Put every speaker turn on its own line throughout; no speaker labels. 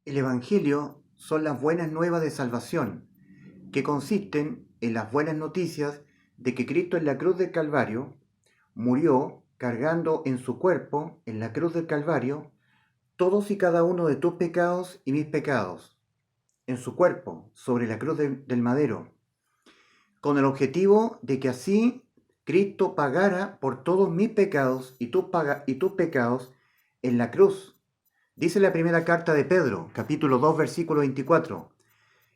El Evangelio son las buenas nuevas de salvación, que consisten en las buenas noticias de que Cristo en la cruz del Calvario murió cargando en su cuerpo, en la cruz del Calvario, todos y cada uno de tus pecados y mis pecados, en su cuerpo, sobre la cruz del madero, con el objetivo de que así Cristo pagara por todos mis pecados y tus pecados en la cruz. Dice la primera carta de Pedro, capítulo 2, versículo 24.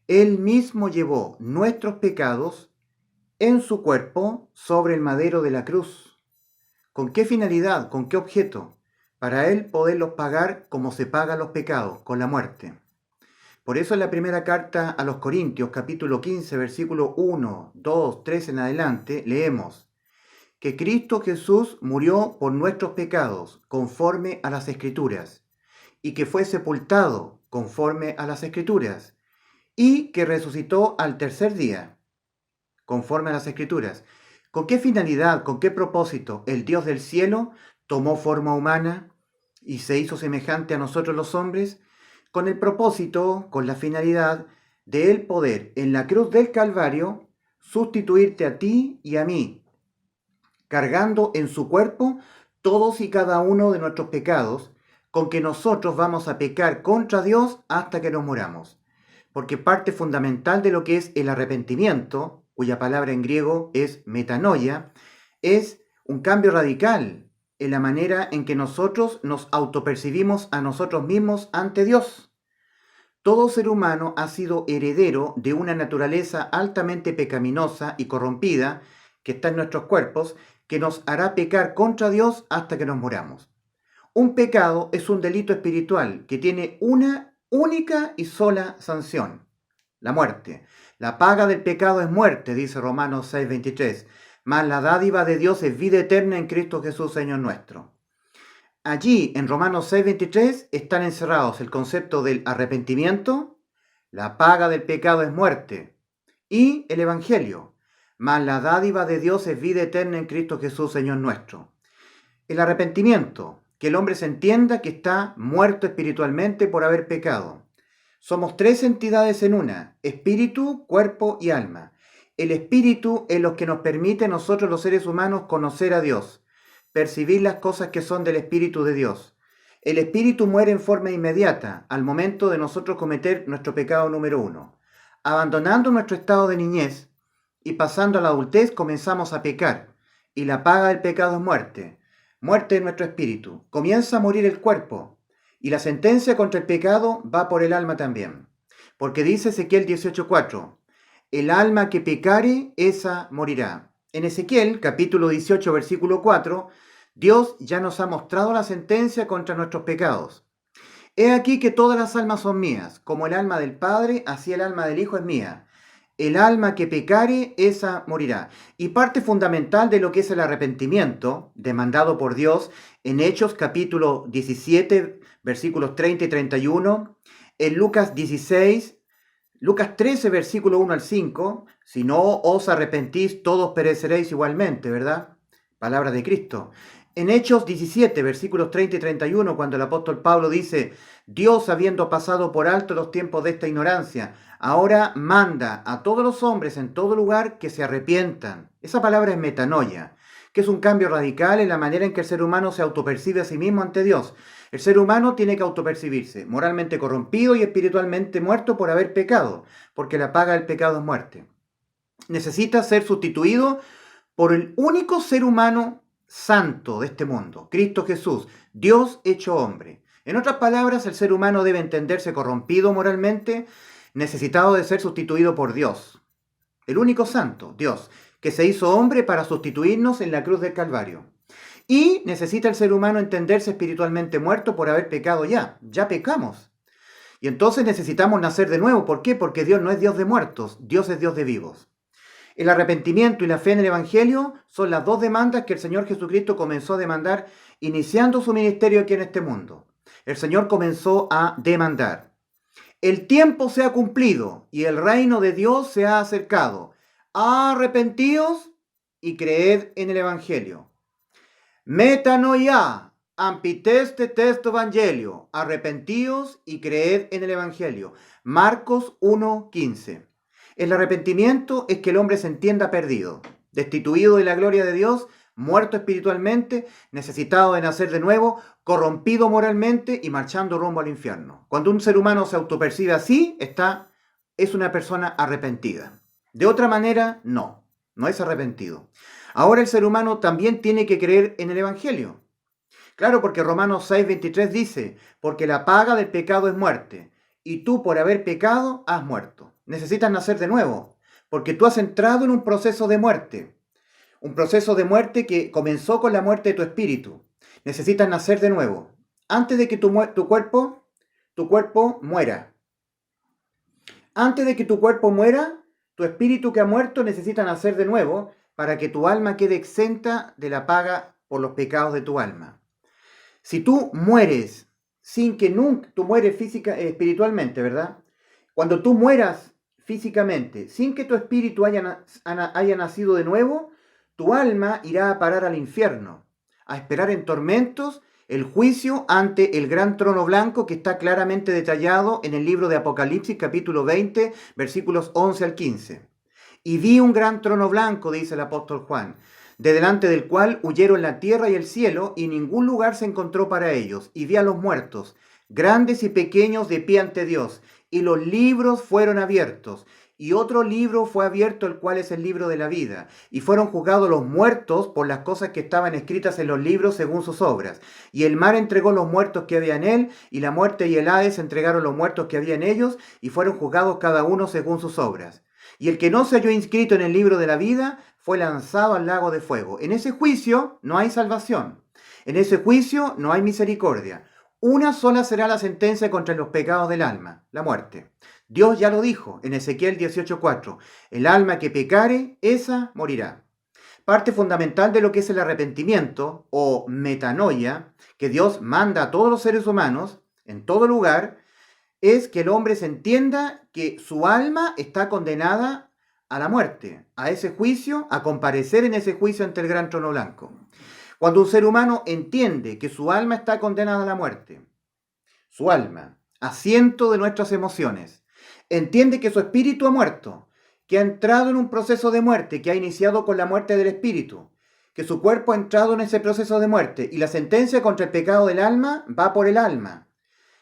Él mismo llevó nuestros pecados en su cuerpo sobre el madero de la cruz. ¿Con qué finalidad? ¿Con qué objeto? Para Él poderlos pagar como se pagan los pecados, con la muerte. Por eso en la primera carta a los Corintios, capítulo 15, versículo 1, 2, 3 en adelante, leemos que Cristo Jesús murió por nuestros pecados, conforme a las Escrituras, y que fue sepultado, conforme a las Escrituras, y que resucitó al tercer día, conforme a las Escrituras. ¿Con qué finalidad, con qué propósito el Dios del cielo tomó forma humana y se hizo semejante a nosotros los hombres? Con el propósito, con la finalidad de Él poder en la cruz del Calvario sustituirte a ti y a mí, cargando en su cuerpo todos y cada uno de nuestros pecados, con que nosotros vamos a pecar contra Dios hasta que nos muramos. Porque parte fundamental de lo que es el arrepentimiento, cuya palabra en griego es metanoia, es un cambio radical en la manera en que nosotros nos autopercibimos a nosotros mismos ante Dios. Todo ser humano ha sido heredero de una naturaleza altamente pecaminosa y corrompida que está en nuestros cuerpos, que nos hará pecar contra Dios hasta que nos muramos. Un pecado es un delito espiritual que tiene una única y sola sanción: la muerte. La paga del pecado es muerte, dice Romanos 6:23, mas la dádiva de Dios es vida eterna en Cristo Jesús, Señor nuestro. Allí, en Romanos 6:23, están encerrados el concepto del arrepentimiento, la paga del pecado es muerte, y el Evangelio, mas la dádiva de Dios es vida eterna en Cristo Jesús, Señor nuestro. El arrepentimiento, que el hombre se entienda que está muerto espiritualmente por haber pecado. Somos tres entidades en una: espíritu, cuerpo y alma. El espíritu es lo que nos permite a nosotros los seres humanos conocer a Dios, percibir las cosas que son del Espíritu de Dios. El espíritu muere en forma inmediata al momento de nosotros cometer nuestro pecado número 1. Abandonando nuestro estado de niñez y pasando a la adultez comenzamos a pecar, y la paga del pecado es muerte. Muerte de nuestro espíritu. Comienza a morir el cuerpo, y la sentencia contra el pecado va por el alma también. Porque dice Ezequiel 18:4, el alma que pecare, esa morirá. En Ezequiel, capítulo 18, versículo 4, Dios ya nos ha mostrado la sentencia contra nuestros pecados. He aquí que todas las almas son mías, como el alma del Padre, así el alma del Hijo es mía. El alma que pecare, esa morirá. Y parte fundamental de lo que es el arrepentimiento, demandado por Dios en Hechos capítulo 17, versículos 30 y 31, en Lucas 16, Lucas 13, versículo 1 al 5, si no os arrepentís, todos pereceréis igualmente, ¿verdad? Palabra de Cristo. En Hechos 17, versículos 30 y 31, cuando el apóstol Pablo dice, Dios, habiendo pasado por alto los tiempos de esta ignorancia, ahora manda a todos los hombres en todo lugar que se arrepientan. Esa palabra es metanoia, que es un cambio radical en la manera en que el ser humano se autopercibe a sí mismo ante Dios. El ser humano tiene que autopercibirse moralmente corrompido y espiritualmente muerto por haber pecado, porque la paga del pecado es muerte. Necesita ser sustituido por el único ser humano santo de este mundo, Cristo Jesús, Dios hecho hombre. En otras palabras, el ser humano debe entenderse corrompido moralmente, necesitado de ser sustituido por Dios, el único santo, Dios, que se hizo hombre para sustituirnos en la cruz del Calvario. Y necesita el ser humano entenderse espiritualmente muerto por haber pecado ya pecamos. Y entonces necesitamos nacer de nuevo. ¿Por qué? Porque Dios no es Dios de muertos, Dios es Dios de vivos. El arrepentimiento y la fe en el Evangelio son las dos demandas que el Señor Jesucristo comenzó a demandar iniciando su ministerio aquí en este mundo. El Señor comenzó a demandar: el tiempo se ha cumplido y el reino de Dios se ha acercado. Arrepentíos y creed en el Evangelio. Metanoia, ampiteste testo evangelio, arrepentíos y creed en el evangelio. Marcos 1:15. El arrepentimiento es que el hombre se entienda perdido, destituido de la gloria de Dios, muerto espiritualmente, necesitado de nacer de nuevo, corrompido moralmente y marchando rumbo al infierno. Cuando un ser humano se autopercibe así, es una persona arrepentida. De otra manera, no es arrepentido. Ahora el ser humano también tiene que creer en el evangelio. Claro, porque Romanos 6:23 dice, porque la paga del pecado es muerte, y tú por haber pecado has muerto. Necesitas nacer de nuevo, porque tú has entrado en un proceso de muerte que comenzó con la muerte de tu espíritu. Necesitas nacer de nuevo, antes de que tu cuerpo muera. Antes de que tu cuerpo muera, tu espíritu que ha muerto necesita nacer de nuevo para que tu alma quede exenta de la paga por los pecados de tu alma. Si tú mueres tú mueres espiritualmente, ¿verdad? Cuando tú mueras físicamente, sin que tu espíritu haya nacido de nuevo, tu alma irá a parar al infierno, a esperar en tormentos el juicio ante el gran trono blanco que está claramente detallado en el libro de Apocalipsis, capítulo 20, versículos 11 al 15. Y vi un gran trono blanco, dice el apóstol Juan, de delante del cual huyeron la tierra y el cielo, y ningún lugar se encontró para ellos. Y vi a los muertos, grandes y pequeños, de pie ante Dios, y los libros fueron abiertos. Y otro libro fue abierto, el cual es el libro de la vida. Y fueron juzgados los muertos por las cosas que estaban escritas en los libros según sus obras. Y el mar entregó los muertos que había en él, y la muerte y el Hades entregaron los muertos que había en ellos, y fueron juzgados cada uno según sus obras. Y el que no se halló inscrito en el libro de la vida fue lanzado al lago de fuego. En ese juicio no hay salvación. En ese juicio no hay misericordia. Una sola será la sentencia contra los pecados del alma, la muerte. Dios ya lo dijo en Ezequiel 18:4. El alma que pecare, esa morirá. Parte fundamental de lo que es el arrepentimiento o metanoia, que Dios manda a todos los seres humanos, en todo lugar, es que el hombre se entienda que su alma está condenada a la muerte, a ese juicio, a comparecer en ese juicio ante el gran trono blanco. Cuando un ser humano entiende que su alma está condenada a la muerte, su alma, asiento de nuestras emociones, entiende que su espíritu ha muerto, que ha entrado en un proceso de muerte que ha iniciado con la muerte del espíritu, que su cuerpo ha entrado en ese proceso de muerte y la sentencia contra el pecado del alma va por el alma.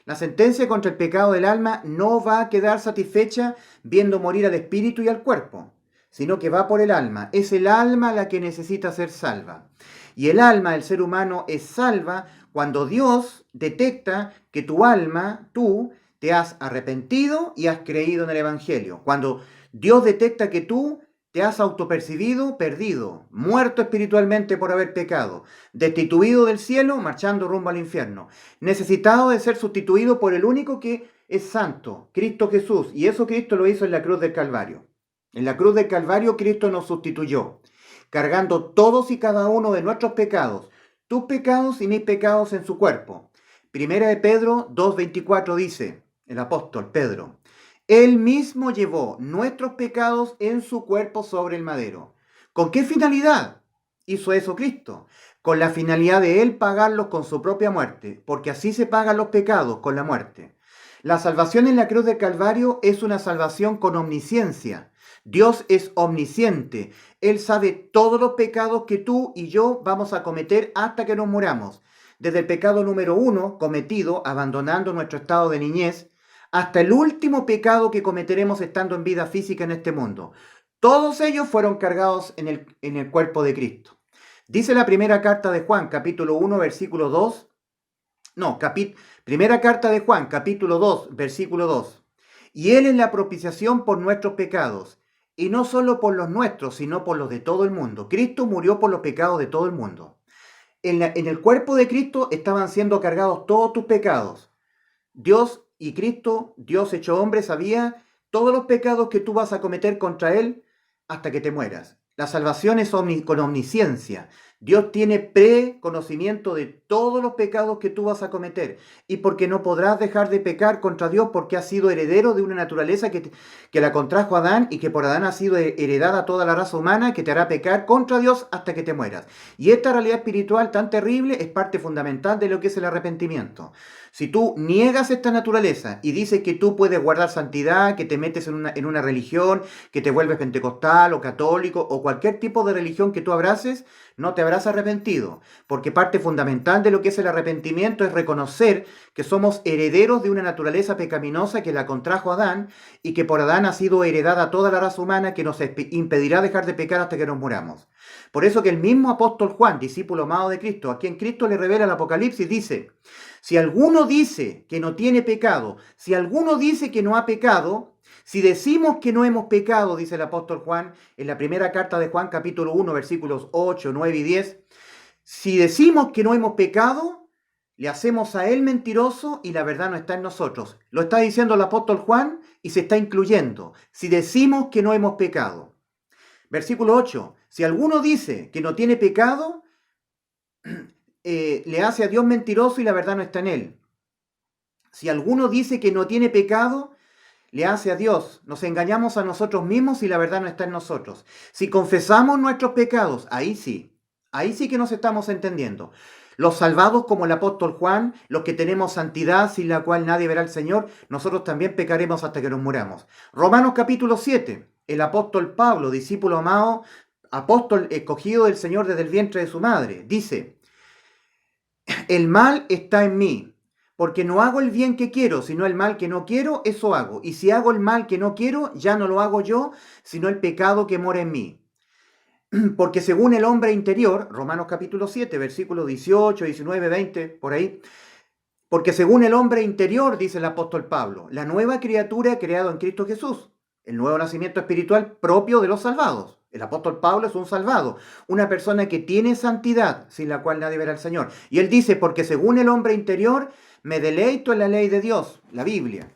La sentencia contra el pecado del alma no va a quedar satisfecha viendo morir al espíritu y al cuerpo, sino que va por el alma. Es el alma la que necesita ser salva. Y el alma del ser humano es salva cuando Dios detecta que tu alma, tú, te has arrepentido y has creído en el Evangelio. Cuando Dios detecta que tú te has autopercibido perdido, muerto espiritualmente por haber pecado, destituido del cielo, marchando rumbo al infierno, necesitado de ser sustituido por el único que es santo, Cristo Jesús. Y eso Cristo lo hizo en la cruz del Calvario. En la cruz del Calvario Cristo nos sustituyó, cargando todos y cada uno de nuestros pecados, tus pecados y mis pecados en su cuerpo. Primera de Pedro 2:24 dice, el apóstol Pedro, Él mismo llevó nuestros pecados en su cuerpo sobre el madero. ¿Con qué finalidad hizo eso Cristo? Con la finalidad de Él pagarlos con su propia muerte, porque así se pagan los pecados, con la muerte. La salvación en la cruz del Calvario es una salvación con omnisciencia. Dios es omnisciente. Él sabe todos los pecados que tú y yo vamos a cometer hasta que nos muramos. Desde el pecado número 1, cometido abandonando nuestro estado de niñez, hasta el último pecado que cometeremos estando en vida física en este mundo. Todos ellos fueron cargados en el cuerpo de Cristo. Dice la primera carta de Juan, capítulo 1, versículo 2. Primera carta de Juan, capítulo 2, versículo 2. Y Él es la propiciación por nuestros pecados, y no solo por los nuestros, sino por los de todo el mundo. Cristo murió por los pecados de todo el mundo. En el cuerpo de Cristo estaban siendo cargados todos tus pecados. Dios y Cristo, Dios hecho hombre, sabía todos los pecados que tú vas a cometer contra Él hasta que te mueras. La salvación es con omnisciencia. Dios tiene preconocimiento de todos los pecados que tú vas a cometer y porque no podrás dejar de pecar contra Dios porque has sido heredero de una naturaleza que la contrajo Adán y que por Adán ha sido heredada toda la raza humana que te hará pecar contra Dios hasta que te mueras. Y esta realidad espiritual tan terrible es parte fundamental de lo que es el arrepentimiento. Si tú niegas esta naturaleza y dices que tú puedes guardar santidad, que te metes en una religión, que te vuelves pentecostal o católico o cualquier tipo de religión que tú abraces, no te habrás arrepentido, porque parte fundamental de lo que es el arrepentimiento es reconocer que somos herederos de una naturaleza pecaminosa que la contrajo Adán y que por Adán ha sido heredada toda la raza humana que nos impedirá dejar de pecar hasta que nos muramos. Por eso que el mismo apóstol Juan, discípulo amado de Cristo, a quien Cristo le revela el Apocalipsis, dice: si alguno dice que no tiene pecado, si alguno dice que no ha pecado, si decimos que no hemos pecado, dice el apóstol Juan, en la primera carta de Juan, capítulo 1, versículos 8, 9 y 10, si decimos que no hemos pecado, le hacemos a él mentiroso y la verdad no está en nosotros. Lo está diciendo el apóstol Juan y se está incluyendo. Si decimos que no hemos pecado. Versículo 8, si alguno dice que no tiene pecado, le hace a Dios mentiroso y la verdad no está en él. Si alguno dice que no tiene pecado, le hace a Dios, nos engañamos a nosotros mismos y la verdad no está en nosotros. Si confesamos nuestros pecados, ahí sí que nos estamos entendiendo. Los salvados como el apóstol Juan, los que tenemos santidad sin la cual nadie verá al Señor, nosotros también pecaremos hasta que nos muramos. Romanos capítulo 7, el apóstol Pablo, discípulo amado, apóstol escogido del Señor desde el vientre de su madre, dice: el mal está en mí, porque no hago el bien que quiero, sino el mal que no quiero, eso hago. Y si hago el mal que no quiero, ya no lo hago yo, sino el pecado que mora en mí. Porque según el hombre interior, Romanos capítulo 7, versículos 18, 19, 20, por ahí, porque según el hombre interior, dice el apóstol Pablo, la nueva criatura creada en Cristo Jesús, el nuevo nacimiento espiritual propio de los salvados. El apóstol Pablo es un salvado, una persona que tiene santidad, sin la cual nadie verá al Señor. Y él dice, porque según el hombre interior, me deleito en la ley de Dios, la Biblia.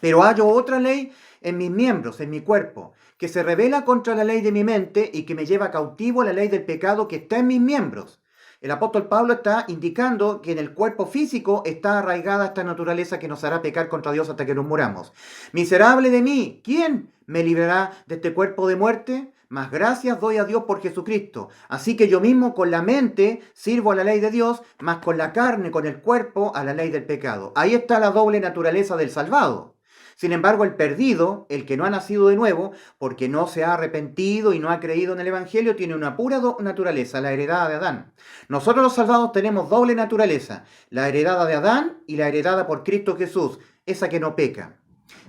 Pero hallo otra ley en mis miembros, en mi cuerpo, que se revela contra la ley de mi mente y que me lleva cautivo a la ley del pecado que está en mis miembros. El apóstol Pablo está indicando que en el cuerpo físico está arraigada esta naturaleza que nos hará pecar contra Dios hasta que nos muramos. Miserable de mí, ¿quién me librará de este cuerpo de muerte? Mas gracias doy a Dios por Jesucristo. Así que yo mismo con la mente sirvo a la ley de Dios, mas con la carne, con el cuerpo, a la ley del pecado. Ahí está la doble naturaleza del salvado. Sin embargo, el perdido, el que no ha nacido de nuevo, porque no se ha arrepentido y no ha creído en el Evangelio, tiene una pura naturaleza, la heredada de Adán. Nosotros los salvados tenemos doble naturaleza, la heredada de Adán y la heredada por Cristo Jesús, esa que no peca.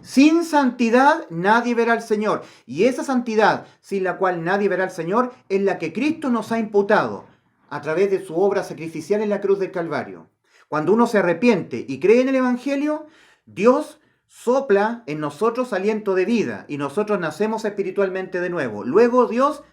Sin santidad nadie verá al Señor, y esa santidad sin la cual nadie verá al Señor es la que Cristo nos ha imputado a través de su obra sacrificial en la cruz del Calvario. Cuando uno se arrepiente y cree en el Evangelio, Dios sopla en nosotros aliento de vida y nosotros nacemos espiritualmente de nuevo. Luego Dios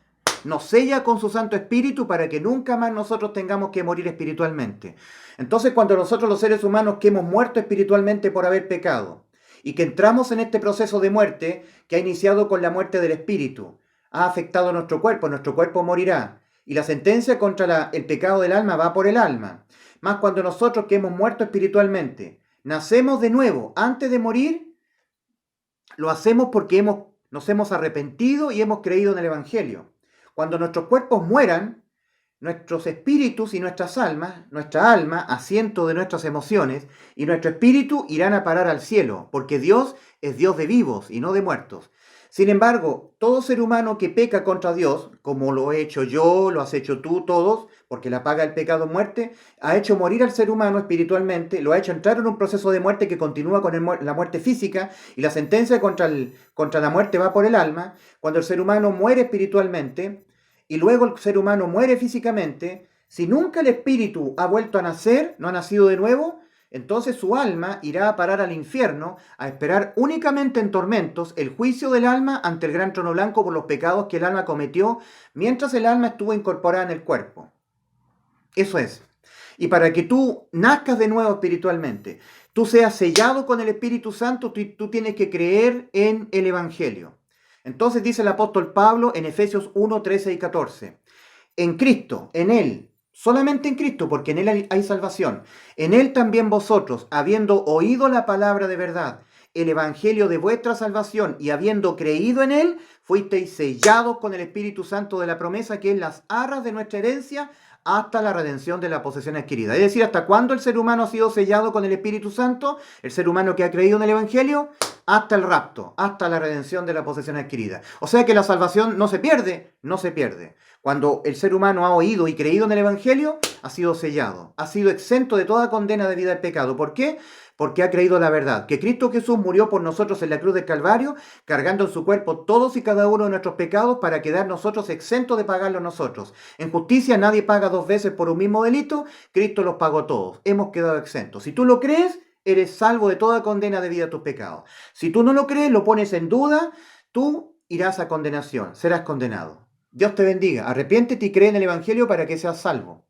nos sella con su Santo Espíritu para que nunca más nosotros tengamos que morir espiritualmente. Entonces, cuando nosotros los seres humanos que hemos muerto espiritualmente por haber pecado y que entramos en este proceso de muerte que ha iniciado con la muerte del espíritu, ha afectado nuestro cuerpo morirá y la sentencia contra el pecado del alma va por el alma. Más cuando nosotros que hemos muerto espiritualmente nacemos de nuevo antes de morir, lo hacemos porque nos hemos arrepentido y hemos creído en el Evangelio. Cuando nuestros cuerpos mueran, nuestros espíritus y nuestras almas, nuestra alma, asiento de nuestras emociones, y nuestro espíritu irán a parar al cielo, porque Dios es Dios de vivos y no de muertos. Sin embargo, todo ser humano que peca contra Dios, como lo he hecho yo, lo has hecho tú, todos, porque la paga del pecado es muerte, ha hecho morir al ser humano espiritualmente, lo ha hecho entrar en un proceso de muerte que continúa con la muerte física, y la sentencia contra la muerte va por el alma. Cuando el ser humano muere espiritualmente, y luego el ser humano muere físicamente, si nunca el espíritu ha vuelto a nacer, no ha nacido de nuevo, entonces su alma irá a parar al infierno, a esperar únicamente en tormentos el juicio del alma ante el gran trono blanco por los pecados que el alma cometió mientras el alma estuvo incorporada en el cuerpo. Eso es. Y para que tú nazcas de nuevo espiritualmente, tú seas sellado con el Espíritu Santo, tú tienes que creer en el Evangelio. Entonces dice el apóstol Pablo en Efesios 1, 13 y 14. en Cristo, en Él, solamente en Cristo, porque en Él hay salvación. En Él también vosotros, habiendo oído la palabra de verdad, el evangelio de vuestra salvación, y habiendo creído en Él, fuisteis sellados con el Espíritu Santo de la promesa, que es las arras de nuestra herencia, hasta la redención de la posesión adquirida. Es decir, ¿hasta cuándo el ser humano ha sido sellado con el Espíritu Santo? El ser humano que ha creído en el Evangelio, hasta el rapto, hasta la redención de la posesión adquirida. O sea que la salvación no se pierde, no se pierde. Cuando el ser humano ha oído y creído en el Evangelio, ha sido sellado, ha sido exento de toda condena debida al pecado. ¿Por qué? Porque ha creído la verdad, que Cristo Jesús murió por nosotros en la cruz del Calvario, cargando en su cuerpo todos y cada uno de nuestros pecados para quedar nosotros exentos de pagarlos nosotros. En justicia nadie paga dos veces por un mismo delito, Cristo los pagó todos, hemos quedado exentos. Si tú lo crees, eres salvo de toda condena debida a tus pecados. Si tú no lo crees, lo pones en duda, tú irás a condenación, serás condenado. Dios te bendiga, arrepiéntete y cree en el Evangelio para que seas salvo.